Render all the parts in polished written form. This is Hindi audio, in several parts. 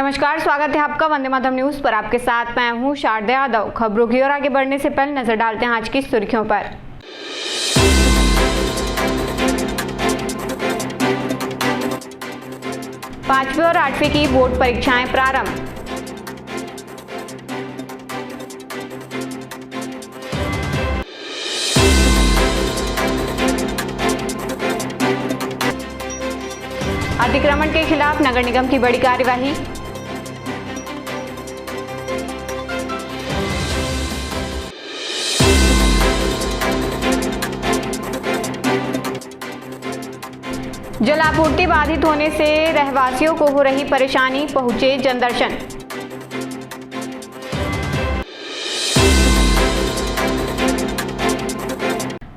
नमस्कार, स्वागत है आपका वंदे मातरम न्यूज पर। आपके साथ मैं हूं शारदा यादव। खबरों की ओर आगे बढ़ने से पहले नजर डालते हैं आज की सुर्खियों पर। पांचवी और 8वीं की बोर्ड परीक्षाएं प्रारंभ। अतिक्रमण के खिलाफ नगर निगम की बड़ी कार्यवाही। जल आपूर्ति बाधित होने से रहवासियों को हो रही परेशानी, पहुंचे जनदर्शन।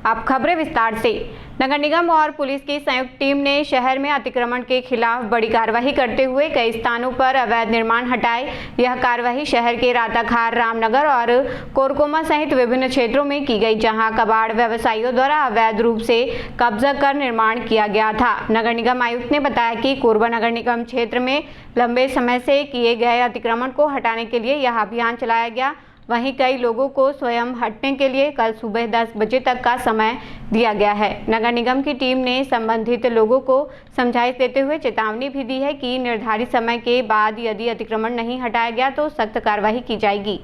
अब खबरें विस्तार से। नगर निगम और पुलिस की संयुक्त टीम ने शहर में अतिक्रमण के खिलाफ बड़ी कार्रवाई करते हुए कई स्थानों पर अवैध निर्माण हटाए। यह कार्रवाई शहर के राताखार, रामनगर और कोरकोमा सहित विभिन्न क्षेत्रों में की गई, जहां कबाड़ व्यवसायियों द्वारा अवैध रूप से कब्जा कर निर्माण किया गया था। नगर निगम आयुक्त ने बताया कि कोरबा नगर निगम क्षेत्र में लंबे समय से किए गए अतिक्रमण को हटाने के लिए यह अभियान चलाया गया। वहीं कई लोगों को स्वयं हटने के लिए कल सुबह 10 बजे तक का समय दिया गया है। नगर निगम की टीम ने संबंधित लोगों को समझाइश देते हुए चेतावनी भी दी है कि निर्धारित समय के बाद यदि अतिक्रमण नहीं हटाया गया तो सख्त कार्रवाई की जाएगी।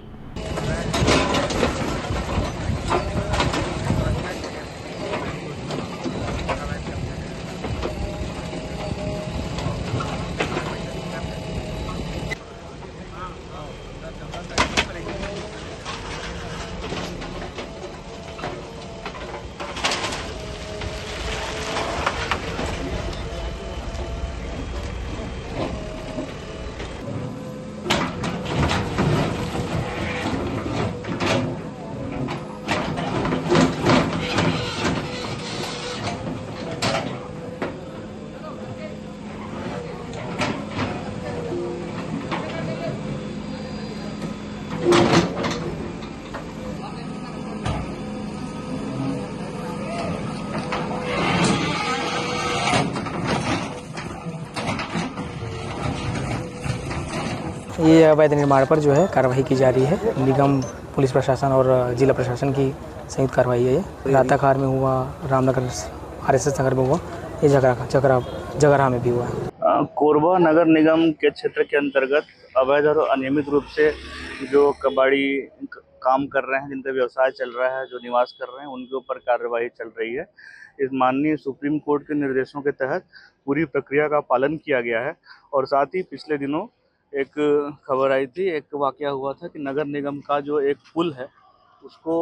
ये अवैध निर्माण पर जो है कार्रवाई की जा रही है। निगम, पुलिस प्रशासन और जिला प्रशासन की संयुक्त कार्रवाई है। ये राताखार में हुआ, रामनगर RSS नगर में हुआ, ये जगरा में भी हुआ है। कोरबा नगर निगम के क्षेत्र के अंतर्गत अवैध और अनियमित रूप से जो कबाड़ी काम कर रहे हैं, जिनका व्यवसाय चल रहा है, जो निवास कर रहे हैं, उनके ऊपर कार्रवाई चल रही है। इस माननीय सुप्रीम कोर्ट के निर्देशों के तहत पूरी प्रक्रिया का पालन किया गया है। और साथ ही पिछले दिनों एक खबर आई थी, एक वाकया हुआ था कि नगर निगम का जो एक पुल है उसको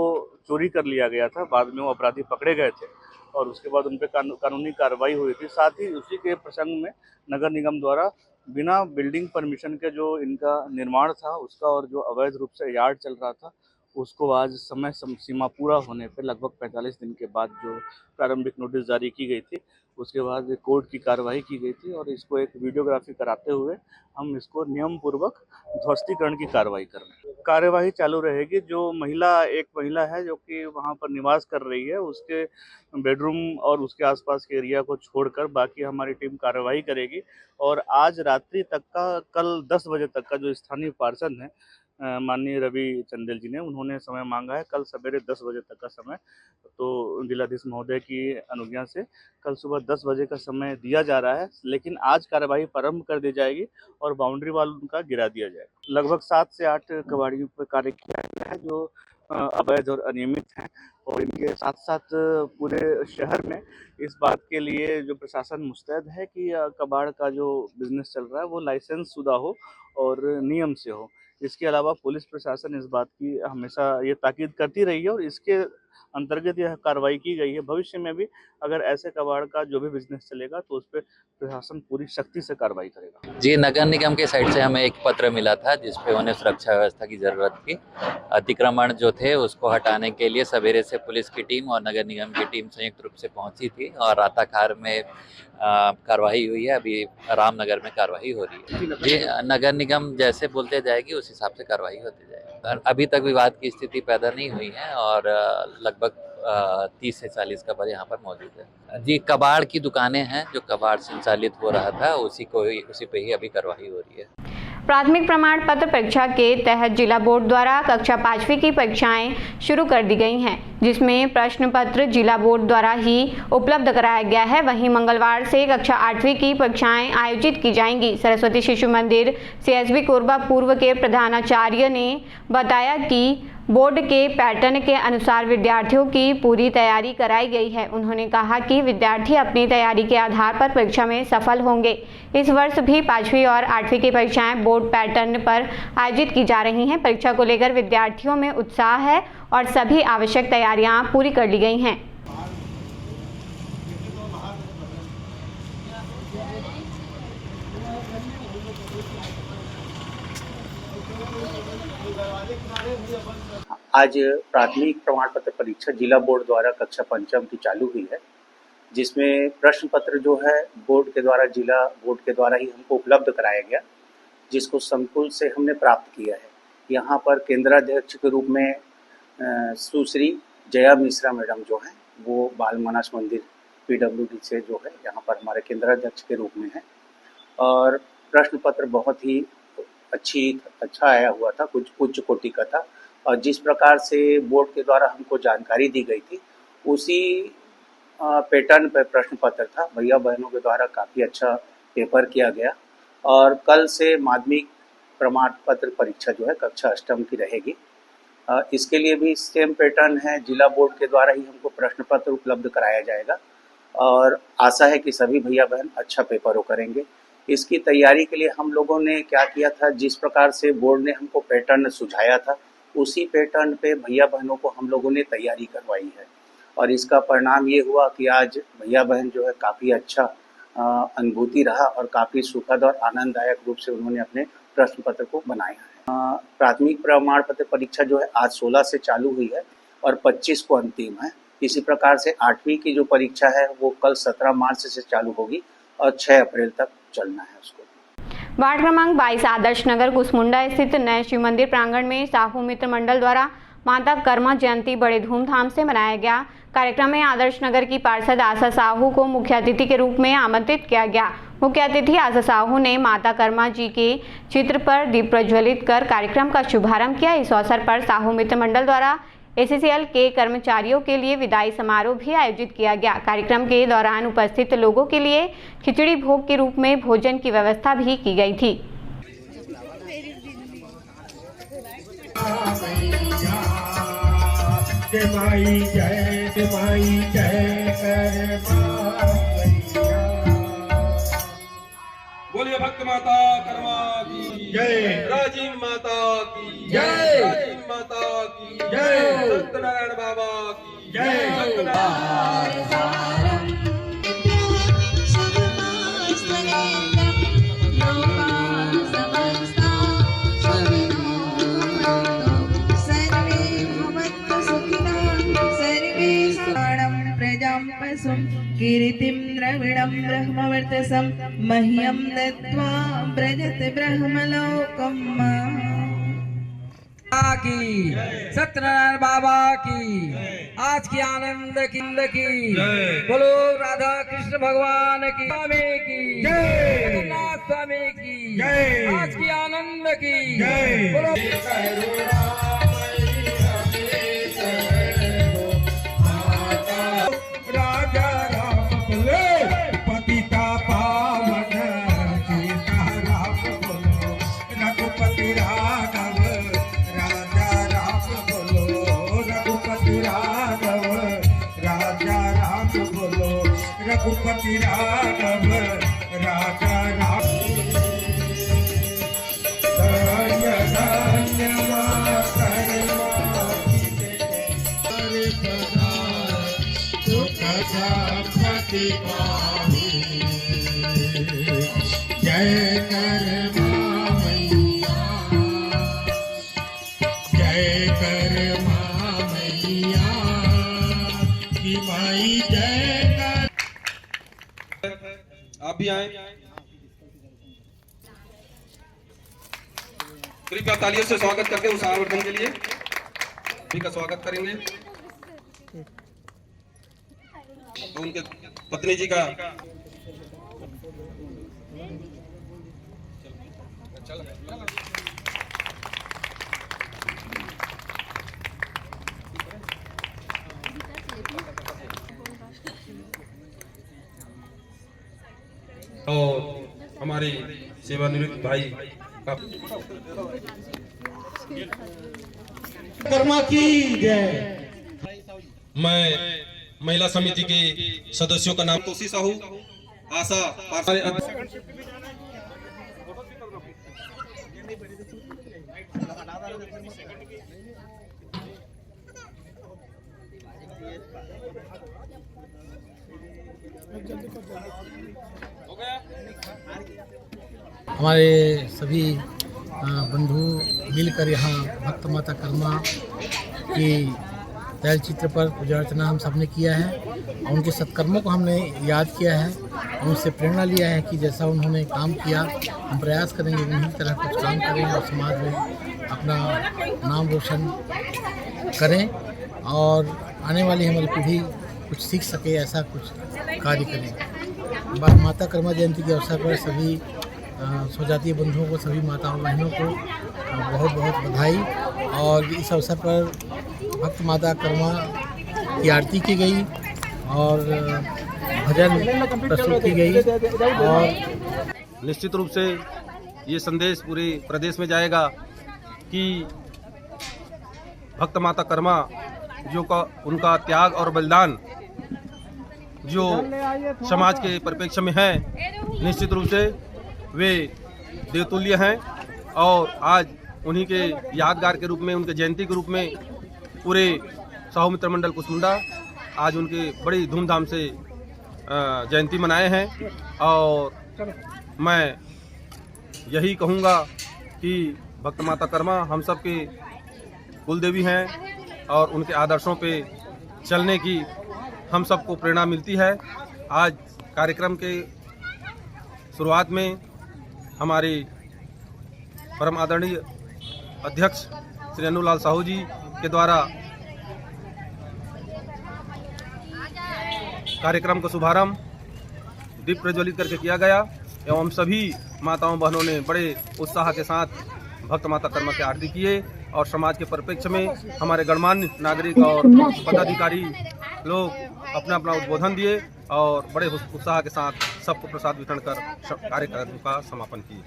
चोरी कर लिया गया था। बाद में वो अपराधी पकड़े गए थे और उसके बाद उन पर कानूनी कार्रवाई हुई थी। साथ ही उसी के प्रसंग में नगर निगम द्वारा बिना बिल्डिंग परमिशन के जो इनका निर्माण था उसका और जो अवैध रूप से यार्ड चल रहा था उसको आज समय सीमा पूरा होने पर लगभग 45 दिन के बाद जो प्रारंभिक नोटिस जारी की गई थी, उसके बाद कोर्ट की कार्रवाई की गई थी और इसको एक वीडियोग्राफी कराते हुए हम इसको नियम पूर्वक ध्वस्तीकरण की कार्रवाई कर रहे हैं। कार्यवाही चालू रहेगी। जो एक महिला है जो कि वहाँ पर निवास कर रही है, उसके बेडरूम और उसके आसपास के एरिया को छोड़कर बाकी हमारी टीम कार्रवाई करेगी। और आज रात्रि तक का, कल 10 बजे तक का जो स्थानीय पार्षद है माननीय रवि चंदेल जी ने, उन्होंने समय मांगा है कल सवेरे 10 बजे तक का समय। तो जिलाधीश महोदय की अनुज्ञा से कल सुबह 10 बजे का समय दिया जा रहा है, लेकिन आज कार्यवाही प्रारंभ कर दी जाएगी और बाउंड्री वाल उनका गिरा दिया जाएगा। लगभग 7 से 8 कबाड़ियों पर कार्य किया गया है जो अवैध और अनियमित हैं। और इनके साथ साथ पूरे शहर में इस बात के लिए जो प्रशासन मुस्तैद है कि कबाड़ का जो बिजनेस चल रहा है वो लाइसेंस शुदा हो और नियम से हो। इसके अलावा पुलिस प्रशासन इस बात की हमेशा ये ताकीद करती रही है और इसके अंतर्गत यह कार्रवाई की गई है। भविष्य में भी अगर ऐसे कबाड़ का जो भी बिजनेस चलेगा तो उस पर प्रशासन पूरी शक्ति से कार्रवाई करेगा। जी, नगर निगम के साइड से हमें एक पत्र मिला था जिसपे उन्हें सुरक्षा व्यवस्था की जरूरत थी। अतिक्रमण जो थे उसको हटाने के लिए सवेरे से पुलिस की टीम और नगर निगम की टीम संयुक्त रूप से पहुंची थी और राताखार में कार्रवाई हुई है। अभी रामनगर में कार्रवाई हो रही है। जी, नगर निगम जैसे बोलते जाएगी उस हिसाब से कार्रवाई होती जाएगी। अभी तक विवाद की स्थिति पैदा नहीं हुई है और लगभग 30 से 40 कबाड़ यहाँ पर मौजूद है। जी, कबाड़ की दुकानें हैं, जो कबाड़ संचालित हो रहा था उसी पे ही अभी कार्रवाई हो रही है। प्राथमिक प्रमाण पत्र परीक्षा के तहत जिला बोर्ड द्वारा कक्षा 5वीं की परीक्षाएं शुरू कर दी गई हैं, जिसमें प्रश्न पत्र जिला बोर्ड द्वारा ही उपलब्ध कराया गया है। वहीं मंगलवार से कक्षा 8वीं की परीक्षाएं आयोजित की जाएंगी। सरस्वती शिशु मंदिर CSB कोरबा पूर्व के प्रधानाचार्य ने बताया कि बोर्ड के पैटर्न के अनुसार विद्यार्थियों की पूरी तैयारी कराई गई है। उन्होंने कहा कि विद्यार्थी अपनी तैयारी के आधार पर परीक्षा में सफल होंगे। इस वर्ष भी 5वीं और 8वीं की परीक्षाएं बोर्ड पैटर्न पर आयोजित की जा रही हैं। परीक्षा को लेकर विद्यार्थियों में उत्साह है और सभी आवश्यक तैयारियां पूरी कर ली गई हैं। आज प्राथमिक प्रमाण पत्र परीक्षा जिला बोर्ड द्वारा कक्षा 5वीं की चालू हुई है, जिसमें प्रश्न पत्र जो है बोर्ड के द्वारा जिला बोर्ड के द्वारा ही हमको उपलब्ध कराया गया, जिसको संकुल से हमने प्राप्त किया है। यहाँ पर केंद्राध्यक्ष के रूप में सुश्री जया मिश्रा मैडम जो हैं वो बाल मानस मंदिर PWD से जो है यहाँ पर हमारे केंद्राध्यक्ष के रूप में है। और प्रश्न पत्र बहुत ही अच्छा आया हुआ था, कुछ उच्च कोटि का था। और जिस प्रकार से बोर्ड के द्वारा हमको जानकारी दी गई थी उसी पैटर्न पर प्रश्न पत्र था। भैया बहनों के द्वारा काफ़ी अच्छा पेपर किया गया। और कल से माध्यमिक प्रमाण पत्र परीक्षा जो है कक्षा 8वीं की रहेगी। इसके लिए भी सेम पैटर्न है, जिला बोर्ड के द्वारा ही हमको प्रश्न पत्र उपलब्ध कराया जाएगा और आशा है कि सभी भैया बहन अच्छा पेपर करेंगे। इसकी तैयारी के लिए हम लोगों ने क्या किया था, जिस प्रकार से बोर्ड ने हमको पैटर्न सुझाया था उसी पैटर्न पे भैया बहनों को हम लोगों ने तैयारी करवाई है। और इसका परिणाम ये हुआ कि आज भैया बहन जो है काफ़ी अच्छा अनुभूति रहा और काफ़ी सुखद और आनंददायक रूप से उन्होंने अपने प्रश्न पत्र को बनाया है। प्राथमिक प्रमाण पत्र परीक्षा जो है आज 16 से चालू हुई है और 25 को अंतिम है। इसी प्रकार से 8वीं की जो परीक्षा है वो कल 17 मार्च से चालू होगी और 6 अप्रैल तक चलना है उसको। वार्ड क्रमांक 22 आदर्श नगर कुसमुंडा स्थित नए शिव मंदिर प्रांगण में साहू मित्र मंडल द्वारा माता कर्मा जयंती बड़े धूमधाम से मनाया गया। कार्यक्रम में आदर्श नगर की पार्षद आशा साहू को मुख्य अतिथि के रूप में आमंत्रित किया गया। मुख्य अतिथि आशा साहू ने माता कर्मा जी के चित्र पर दीप प्रज्वलित कर कार्यक्रम का शुभारंभ किया। इस अवसर पर साहू मित्र मंडल द्वारा ACCL के कर्मचारियों के लिए विदाई समारोह भी आयोजित किया गया। कार्यक्रम के दौरान उपस्थित लोगों के लिए खिचड़ी भोग के रूप में भोजन की व्यवस्था भी की गई थी। बोलिए भक्त माता कर्मा की जय, राजीव माता की जय, राजीव माता की जय, सत्यनारायण बाबा की जय। कीर्तिं द्रविणं ब्रह्मवर्चसं मह्यं दत्त्वा व्रजत ब्रह्मलोकम् की सत्यनारायण बाबा की आज की आनंद की बोलो राधा कृष्ण भगवान की स्वामी की जगन्नाथ स्वामी की आज की आनंद की बोलो रघुपति राघव राजा राम धन्य धन्य जय कर मैया जय कर मैया की माई जय कर। आप भी आए, कृपया तालियों से स्वागत करके उस आवर्धन के लिए सभी का स्वागत करेंगे। तो उनके पत्नी जी का और हमारे सेवानिवृत्त भाई का कर्मा की जय। मैं महिला समिति के सदस्यों का नाम तोसी साहू, आशा हमारे सभी बंधु मिलकर यहाँ भक्त माता कर्मा की तैल चित्र पर पूजा अर्चना हम सब ने किया है और उनके सत्कर्मों को हमने याद किया है और उनसे प्रेरणा लिया है कि जैसा उन्होंने काम किया हम प्रयास करेंगे उन्हीं तरह कुछ काम करें और समाज में अपना नाम रोशन करें और आने वाली हमारी पीढ़ी कुछ सीख सके, ऐसा कुछ कार्य करें। माता कर्मा जयंती के अवसर पर सभी स्वजातीय बंधुओं को, सभी माताओं बहनों को बहुत बहुत बधाई। और इस अवसर पर भक्त माता कर्मा की आरती की गई और भजन प्रस्तुत की गई और निश्चित रूप से ये संदेश पूरे प्रदेश में जाएगा कि भक्त माता कर्मा जो का उनका त्याग और बलिदान जो समाज के परिप्रेक्ष्य में है, निश्चित रूप से वे देवतुल्य हैं और आज उन्हीं के यादगार के रूप में, उनके जयंती के रूप में पूरे साहू मित्र मंडल कुसमुंडा आज उनके बड़ी धूमधाम से जयंती मनाए हैं। और मैं यही कहूँगा कि भक्त माता कर्मा हम सब के कुलदेवी हैं और उनके आदर्शों पे चलने की हम सबको प्रेरणा मिलती है। आज कार्यक्रम के शुरुआत में हमारे परम आदरणीय अध्यक्ष श्री अनुलाल साहू जी के द्वारा कार्यक्रम का शुभारंभ दीप प्रज्वलित करके किया गया एवं सभी माताओं बहनों ने बड़े उत्साह के साथ भक्त माता कर्मा की आरती किए और समाज के परिप्रेक्ष्य में हमारे गणमान्य नागरिक और पदाधिकारी लोग अपना अपना उद्बोधन दिए और बड़े उत्साह के साथ सबको प्रसाद वितरण कर कार्यक्रम का समापन किए।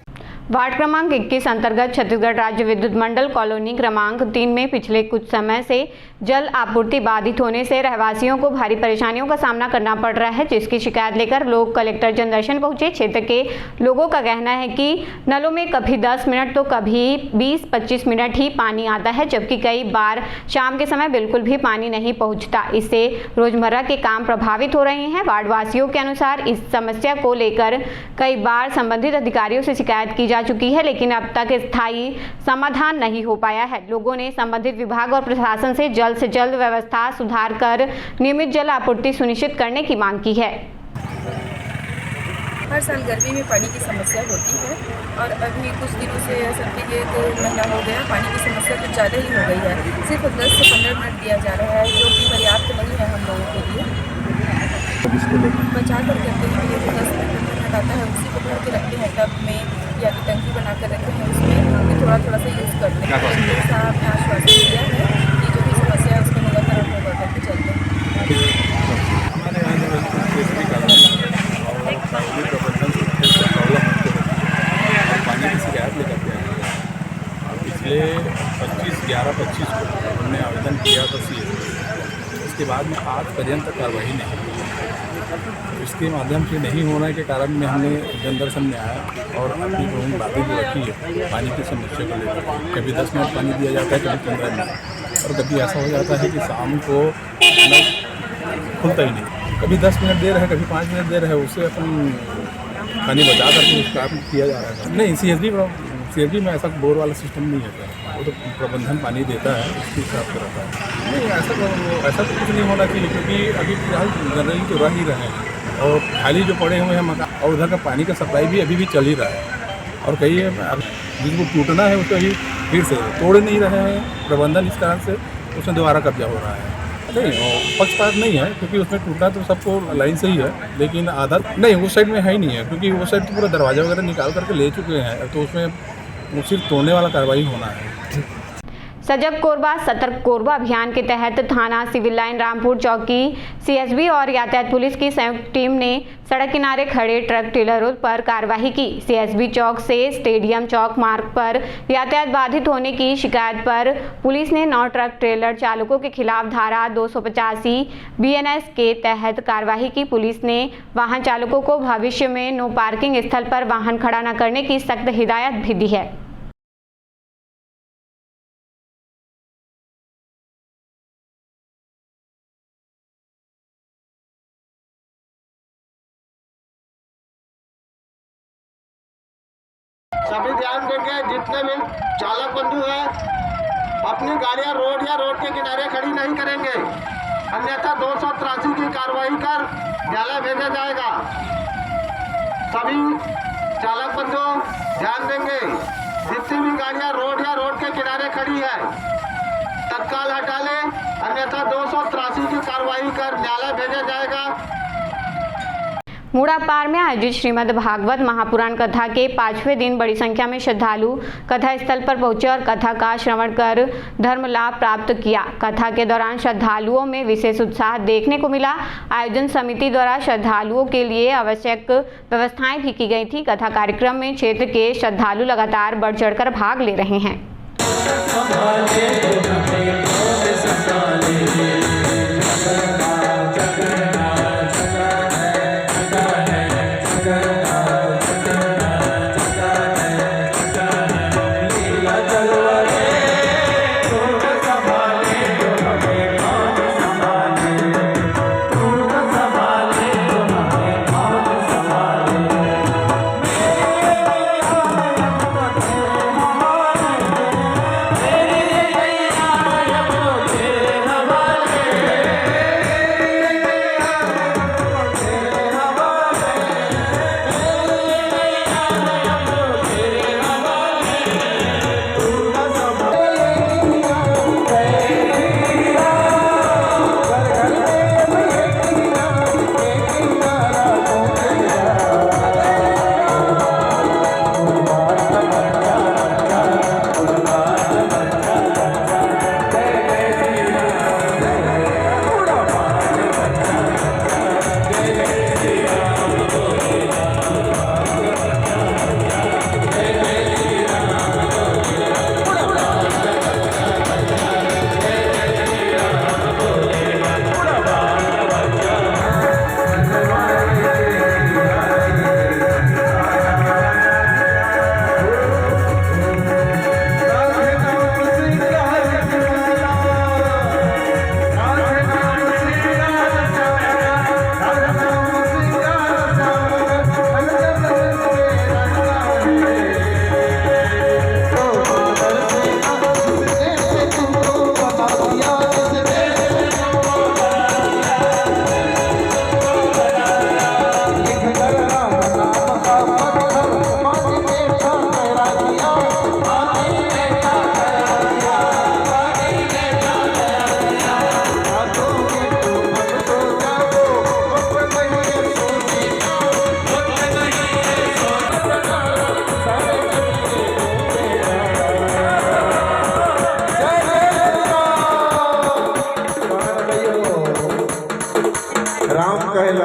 वार्ड क्रमांक 21 अंतर्गत छत्तीसगढ़ राज्य विद्युत मंडल कॉलोनी क्रमांक 3 में पिछले कुछ समय से जल आपूर्ति बाधित होने से रहवासियों को भारी परेशानियों का सामना करना पड़ रहा है, जिसकी शिकायत लेकर लोग कलेक्टर जनदर्शन पहुंचे। क्षेत्र के लोगों का कहना है कि नलों में कभी 10 मिनट तो कभी 20-25 मिनट ही पानी आता है, जबकि कई बार शाम के समय बिल्कुल भी पानी नहीं पहुँचता। इससे रोजमर्रा के काम प्रभावित हो रहे हैं। वार्डवासियों के अनुसार इस समस्या को लेकर कई बार संबंधित अधिकारियों से शिकायत की जा चुकी है, लेकिन अब तक स्थायी समाधान नहीं हो पाया है। लोगों ने संबंधित विभाग और प्रशासन से जल्द व्यवस्था सुधार कर नियमित जल आपूर्ति सुनिश्चित करने की मांग की है। हर साल गर्मी में पानी की समस्या होती है और अभी कुछ दिनों से सर्दी के 2 महीना हो गया, पानी की समस्या कुछ ज़्यादा ही हो गई है। सिर्फ 10 से 15 मिनट दिया जा रहा है, जो कि पर्याप्त नहीं है हम लोगों के लिए। बचा कर करते हैं, ये 10 मिनट आता है, उसी को भर के रखते हैं टब में या कि टंकी बना कर रखते हैं, उसमें थोड़ा थोड़ा सा यूज़ करते हैं। साहब ने आश्वासन दिया है कि जो भी समस्या है उसको निराकरण होगा करके चलते हैं। पानी की शिकायत लेकर के आए और पिछले 25/11/25 को हमने आवेदन किया था CSO, उसके बाद में आज पर्यंत कार्रवाई नहीं हुई। इसके माध्यम से नहीं होने के कारण में हमने जनदर्शन में आया और अपनी प्रमुख बातें जो रखी है पानी की समस्या को लेकर। कभी 10 मिनट पानी दिया जाता है, कभी 15 मिनट, और कभी ऐसा हो जाता है कि शाम को खुलता ही नहीं। कभी 10 मिनट दे रहे हैं, कभी 5 मिनट दे रहे हैं, उससे अपन पानी बचा करके उस काम किया जा रहा है। नहीं, CSD में ऐसा बोर वाला सिस्टम नहीं होता, वो तो प्रबंधन पानी देता है, उसके हिसाब से रहता है। नहीं, ऐसा तो कुछ नहीं होना चाहिए, क्योंकि अभी फिलहाल जनरली तो रह ही रहे हैं और खाली जो पड़े हुए हैं मकान, और उधर का पानी का सप्लाई भी अभी भी चल ही रहा है। और कहीं जिनको टूटना है उसको अभी फिर से तोड़ नहीं रहे हैं प्रबंधन, इस कारण से उसमें दोबारा कब्जा हो रहा है। नहीं, पक्षपात नहीं है, क्योंकि उसमें टूटना तो सबको लाइन से ही है, लेकिन आधा नहीं उस साइड में है ही नहीं है, क्योंकि वो साइड तो पूरा दरवाजा वगैरह निकाल करके ले चुके हैं, तो उसमें वो सिर्फ तोड़ने वाला कार्रवाई होना है। सजग कोरबा सतर्क कोरबा अभियान के तहत थाना सिविल लाइन रामपुर चौकी सीएसबी और यातायात पुलिस की संयुक्त टीम ने सड़क किनारे खड़े ट्रक ट्रेलरों पर कार्रवाई की। सीएसबी चौक से स्टेडियम चौक मार्ग पर यातायात बाधित होने की शिकायत पर पुलिस ने 9 ट्रक ट्रेलर चालकों के खिलाफ धारा 285 BNS के तहत कार्रवाई की। पुलिस ने वाहन चालकों को भविष्य में नो पार्किंग स्थल पर वाहन खड़ा न करने की सख्त हिदायत भी दी है। सभी ध्यान देंगे, जितने भी चालक बंधु हैं अपनी गाड़ियां रोड या रोड के किनारे खड़ी नहीं करेंगे, अन्यथा 283 की कार्रवाई कर न्यायालय भेजा जाएगा। सभी चालक बंधु ध्यान देंगे, जितनी भी गाड़ियां रोड या रोड के किनारे खड़ी है तत्काल हटा लें, अन्यथा 283 की कार्रवाई कर न्यायालय भेजा जाएगा। मूड़ापार में आयोजित श्रीमद् भागवत महापुराण कथा के 5वें दिन बड़ी संख्या में श्रद्धालु कथा स्थल पर पहुंचे और कथा का श्रवण कर धर्म लाभ प्राप्त किया। कथा के दौरान श्रद्धालुओं में विशेष उत्साह देखने को मिला। आयोजन समिति द्वारा श्रद्धालुओं के लिए आवश्यक व्यवस्थाएं भी की गई थी। कथा कार्यक्रम में क्षेत्र के श्रद्धालु लगातार बढ़ चढ़कर भाग ले रहे हैं।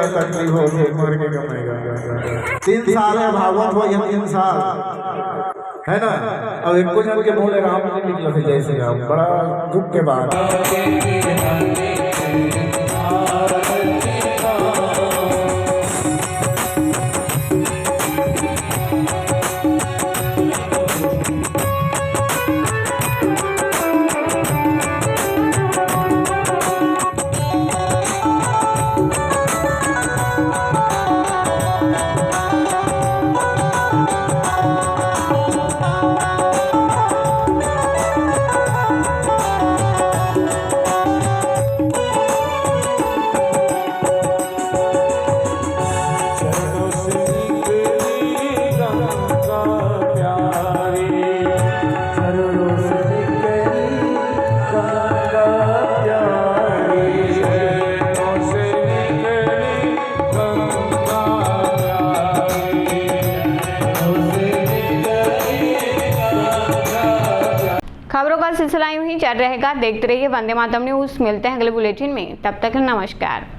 तकलीफ हो मर के कमाएगा। 3 साल है भागवत हो, ये 3 साल है ना। अब एक कुछ के मुँह राम नहीं निकला थे जैसे राम, बड़ा दुख के बाद। सिलसिला यूं ही जारी रहेगा। देखते रहिए वंदे मातरम न्यूज। मिलते हैं अगले बुलेटिन में, तब तक नमस्कार।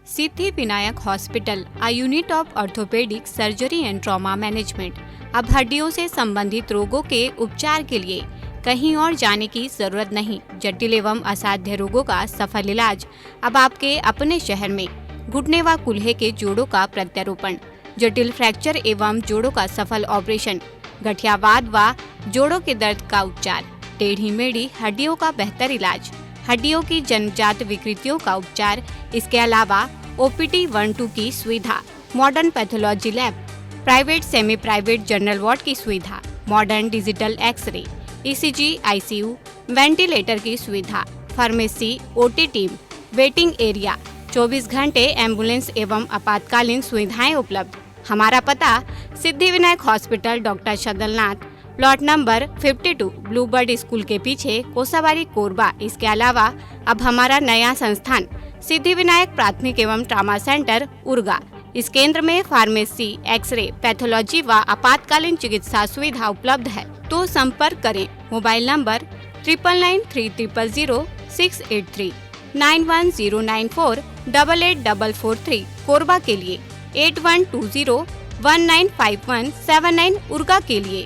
Siddhi Vinayak hospital, a unit of orthopaedic surgery and trauma management. अब हड्डियों से संबंधित रोगों के उपचार के लिए कहीं और जाने की जरूरत नहीं। जटिल एवं असाध्य रोगों का सफल इलाज अब आपके अपने शहर में। घुटने व कूल्हे के जोड़ों का प्रत्यारोपण, जटिल फ्रैक्चर एवं जोड़ों का सफल ऑपरेशन, गठियावाद व जोड़ों के दर्द का उपचार, टेढ़ी मेढ़ी हड्डियों का बेहतर इलाज, हड्डियों की जन्मजात विकृतियों का उपचार। इसके अलावा OPD 1-2 की सुविधा, modern pathology lab, private semi private general ward की सुविधा, modern digital X ray, ECG, ICU, ventilator की सुविधा, pharmacy, OT team, waiting area, 24 घंटे एम्बुलेंस एवं आपातकालीन सुविधाएं उपलब्ध। हमारा पता Siddhi Vinayak hospital, doctor Shadalnath, plot number 52, Bluebird school के पीछे, कोसाबारी, कोरबा। इसके अलावा अब हमारा नया संस्थान सिद्धि विनायक प्राथमिक एवं ट्रामा सेंटर, उर्गा। इस केंद्र में फार्मेसी, एक्सरे, पैथोलॉजी व आपातकालीन चिकित्सा सुविधा उपलब्ध है। तो संपर्क करें। मोबाइल नंबर 9993000683, 9109488443, कोरबा के लिए 8120195179, उर्गा के लिए